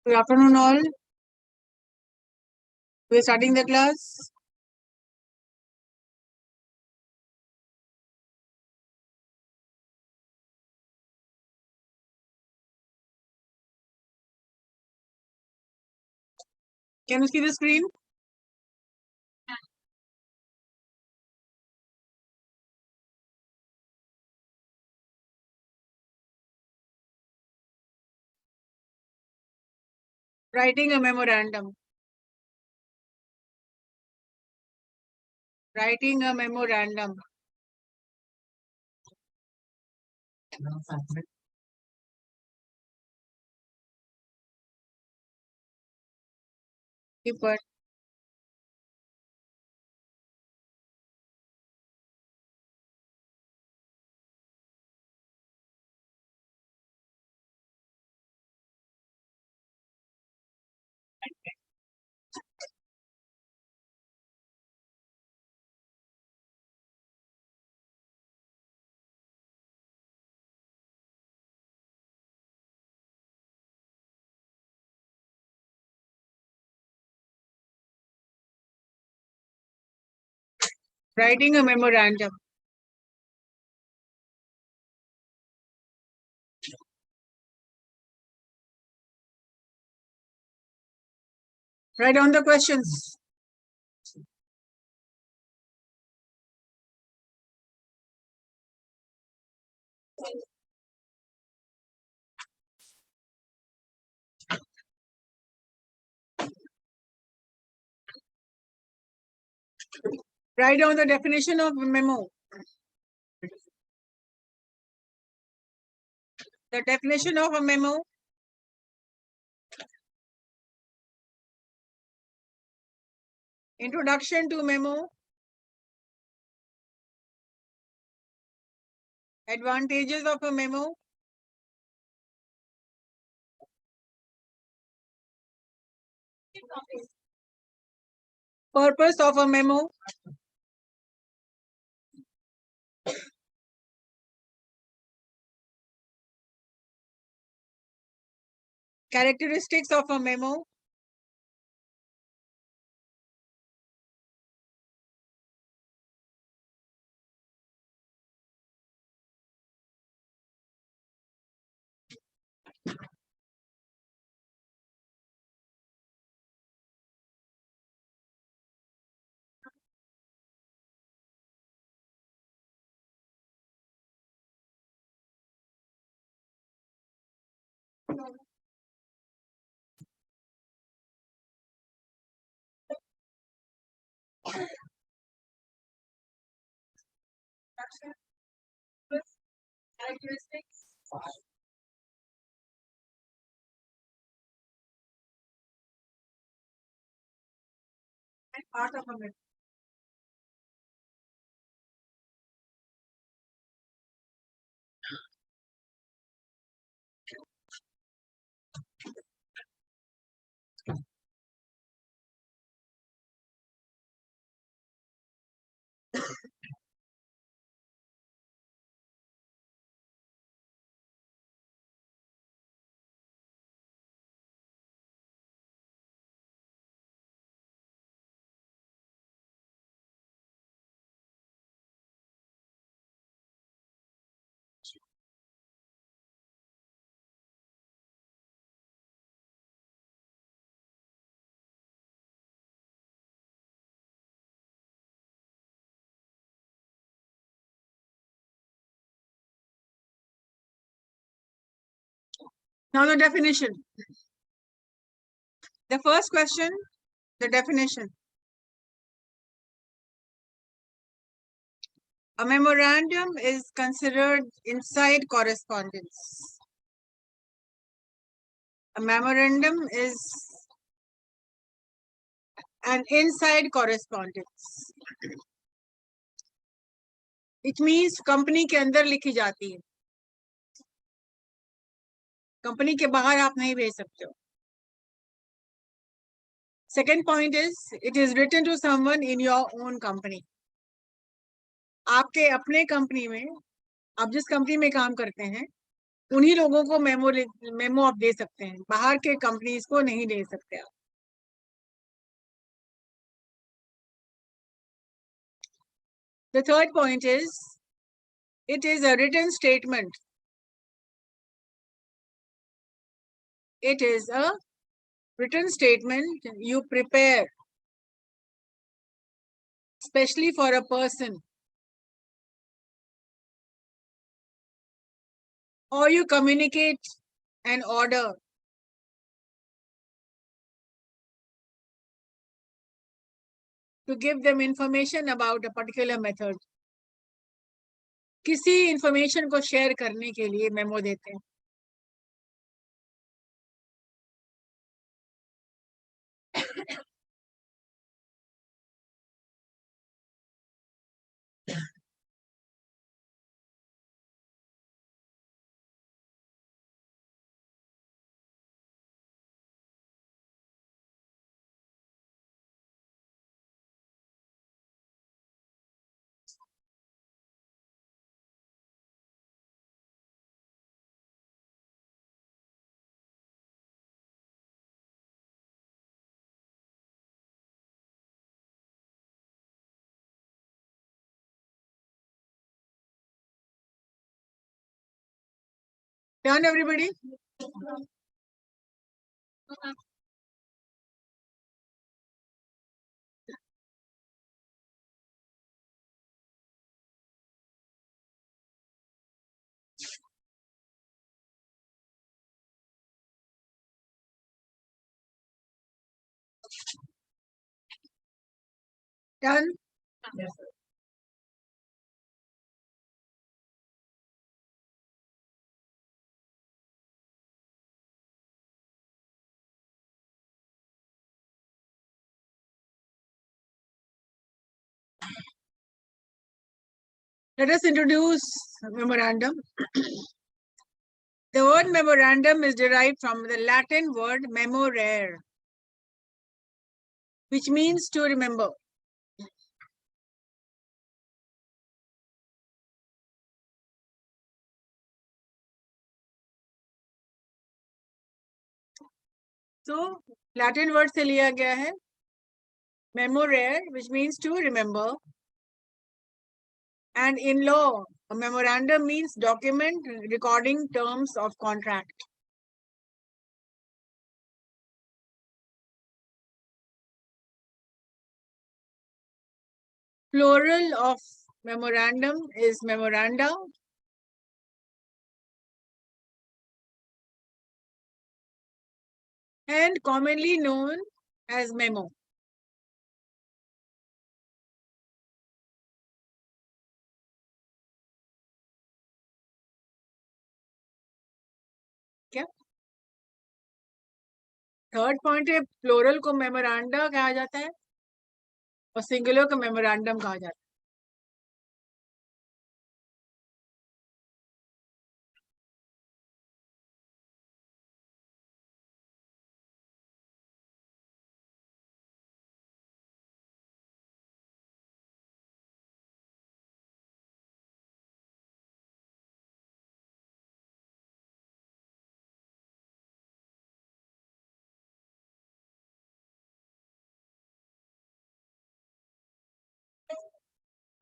Good afternoon, all. We are starting the class. Can you see the screen? Writing a memorandum. Writing a memorandum. Keyword. Writing a memorandum. Write down the questions. Write down the definition of memo. The definition of a memo. Introduction to memo. Advantages of a memo. Purpose of a memo. Characteristics of a memo. Characteristics. And part of a memo. Now the definition. The first question, the definition. A memorandum is considered inside correspondence. A memorandum is an inside correspondence. It means company के अंदर लिखी जाती है, company के बाहर आप नहीं भेज सकते हो. Second point is it is written to someone in your own company. आपके अपने कंपनी में, आप जिस कंपनी में काम करते हैं, उन्हीं लोगों को मेमो आप दे सकते हैं, बाहर के कंपनीज को नहीं दे सकते आप। The third point is, it is a written statement. It is a written statement you prepare, especially for a person, or you communicate an order to give them information about a particular method. किसी information को share करने के लिए memo देते हैं. Done, everybody? Done? Yes, sir. Let us introduce memorandum. The word memorandum is derived from the Latin word memorare, which means to remember. So, Latin word से लिया गया है memorare, which means to remember. And in law, a memorandum means document recording terms of contract. Plural of memorandum is memoranda. And commonly known as memo. क्या? Third point है, plural को मेमोरांडा कहा जाता है और सिंगुलर को मेमोरांडम कहा जाता है.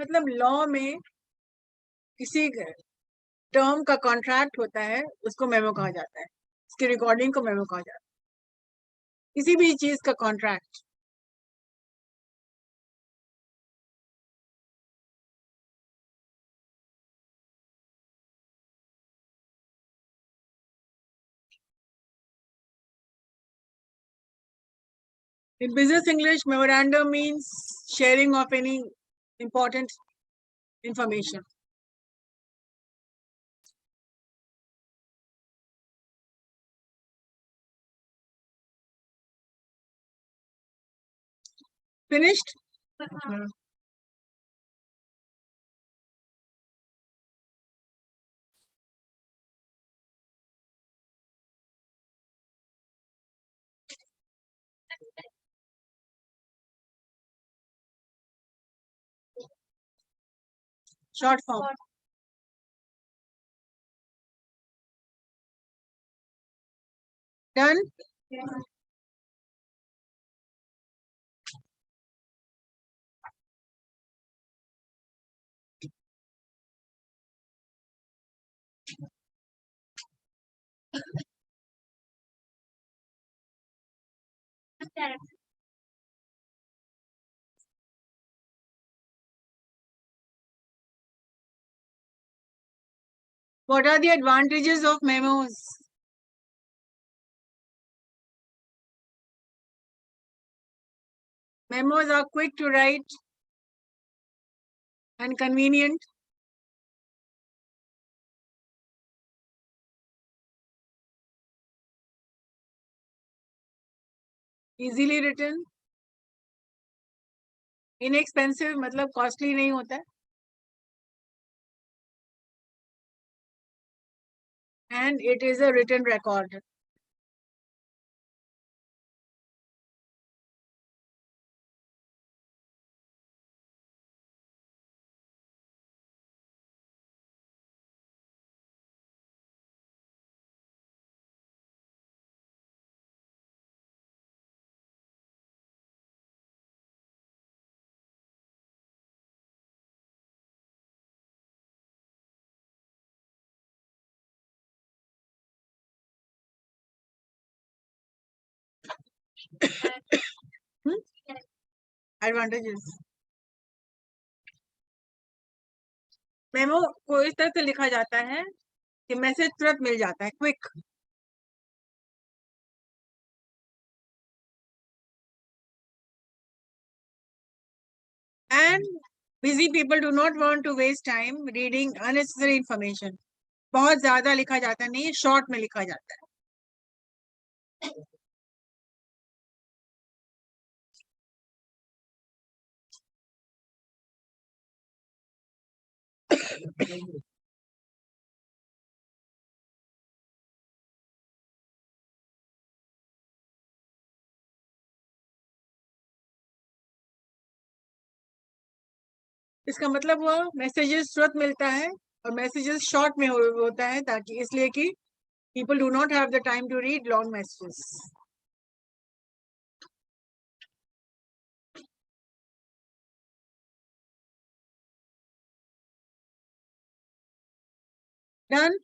मतलब लॉ में किसी टर्म का कॉन्ट्रैक्ट होता है, उसको मेमो कहा जाता है. उसकी रिकॉर्डिंग को मेमो कहा जाता है. किसी भी चीज का contract. In business English, memorandum means sharing of any important information. Finished? Short form. Done? What are the advantages of memos? Memos are quick to write and convenient. Easily written. Inexpensive मतलब costly नहीं होता है. And it is a written record. Advantages. Memo को इस तरह से लिखा जाता है कि मैसेज तुरंत मिल जाता है, quick. And busy people do not want to waste time reading unnecessary information. बहुत ज्यादा लिखा जाता नहीं है, शॉर्ट में लिखा जाता है. इसका मतलब हुआ मैसेजेस तुरंत मिलता है और मैसेजेस शॉर्ट में होता है, ताकि इसलिए कि people do not have the time to read long messages. Done?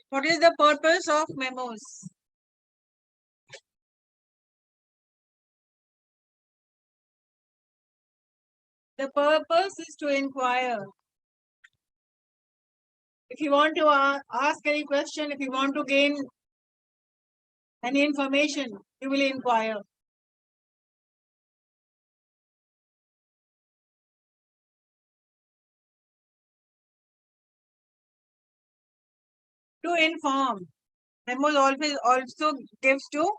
What is the purpose of memos? The purpose is to inquire. If you want to ask any question, if you want to gain any information, you will inquire. To inform. Memos always also gives to.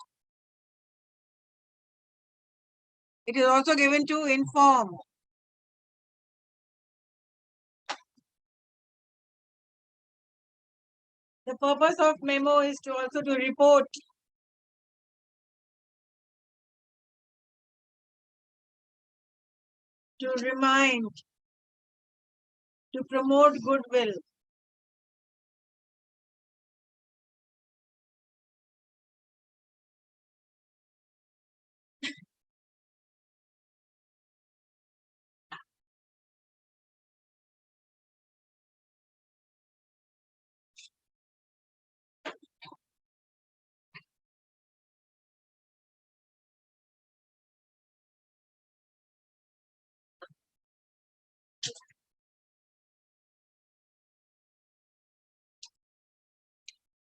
It is also given to inform. The purpose of memo is to also to report. To remind. To promote goodwill.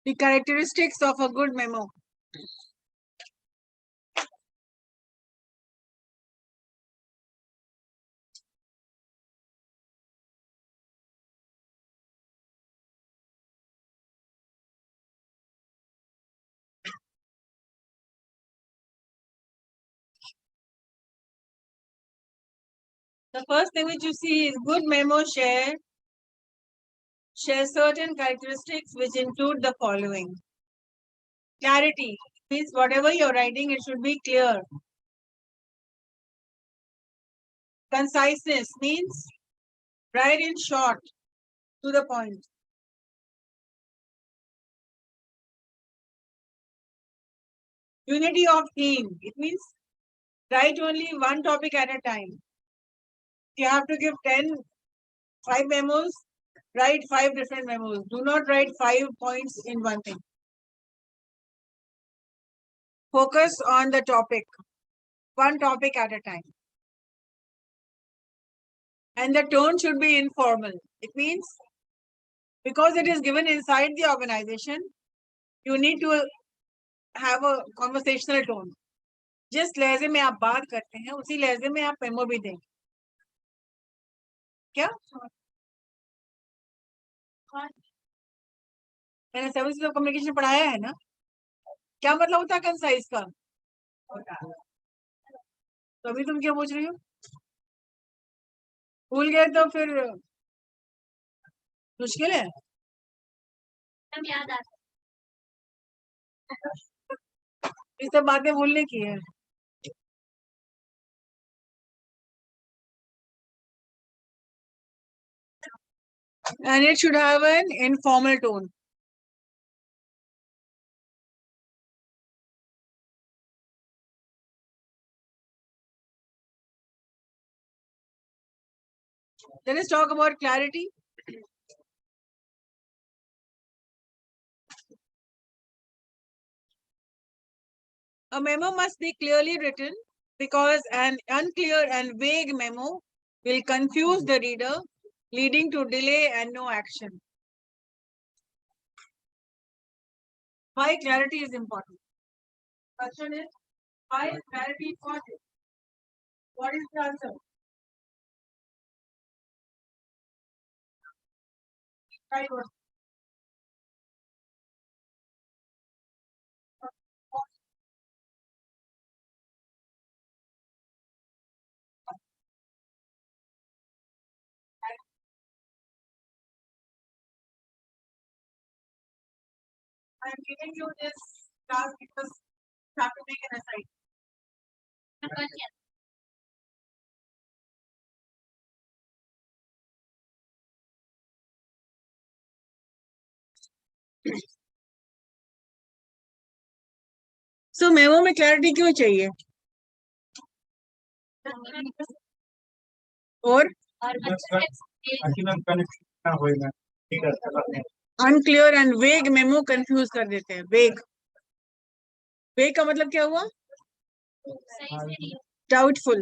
The characteristics of a good memo. The first thing which you see is good memo share certain characteristics which include the following. Clarity. Means whatever you're writing, it should be clear. Conciseness means write in short, to the point. Unity of theme. It means write only one topic at a time. You have to give 5 memos, write 5 different memos. Do not write 5 points in one thing. Focus on the topic, one topic at a time. And the tone should be informal. It means because it is given inside the organization, you need to have a conversational tone. जिस लहजे में आप बात करते हैं उसी लहजे में आप मेमो भी देंगे क्या मैंने 7 ऑफ कम्युनिकेशन पढ़ाया है ना क्या मतलब होता है कंसाइज का तो अभी तुम क्या पूछ रही हो भूल गए तो फिर मुश्किल है याद आता ये सब बातें भूलने की है and it should have an informal tone. Let us talk about clarity. A memo must be clearly written because an unclear and vague memo will confuse the reader, leading to delay and no action. Why clarity is important? Question is, why is clarity important? What is the answer? Right. I'm giving you this task because you have to make an assignment. So memo में clarity क्यों चाहिए और unclear and वेग memo confuse कर देते हैं वेग वेग का मतलब क्या हुआ doubtful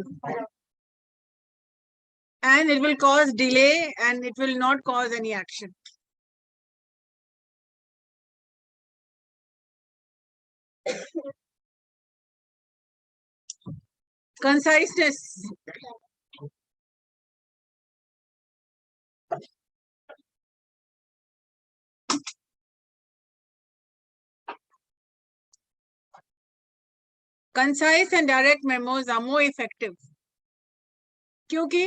and it will cause delay and it will not cause any action. Conciseness. Concise and direct memos are more effective. क्योंकि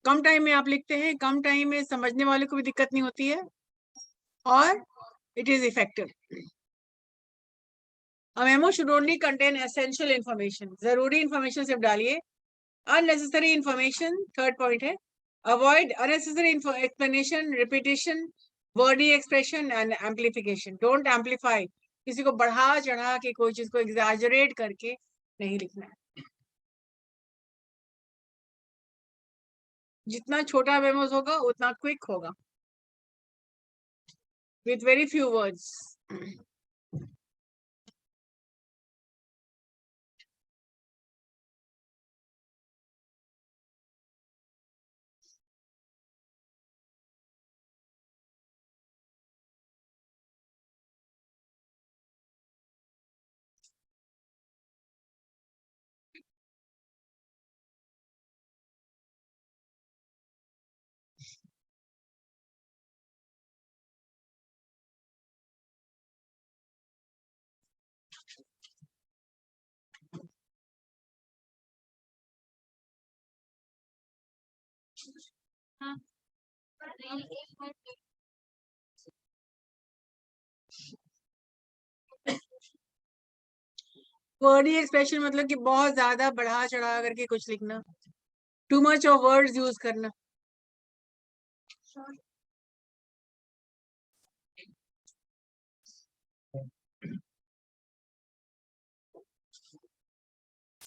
कम टाइम में आप लिखते हैं कम टाइम में समझने वाले को भी दिक्कत नहीं होती है और it is effective. A memo should only contain essential information. जरूरी information सिर्फ डालिए. Unnecessary information, third point है. Avoid unnecessary explanation, repetition, wordy expression and amplification. Don't amplify. किसी को बढ़ा चढ़ा के कोई चीज को exaggerate करके नहीं लिखना है. जितना छोटा मेमोज होगा उतना क्विक होगा. With very few words. Verde expression मतलब कि बहुत ज्यादा बढ़ा चढ़ा करके कुछ लिखना, too much of words use करना।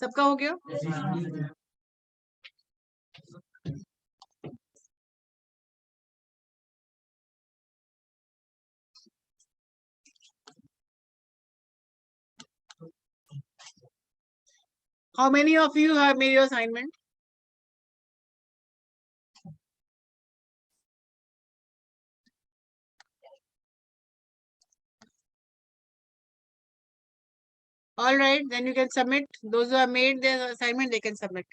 सबका हो गया? How many of you have made your assignment? All right, then you can submit. Those who have made their assignment, they can submit.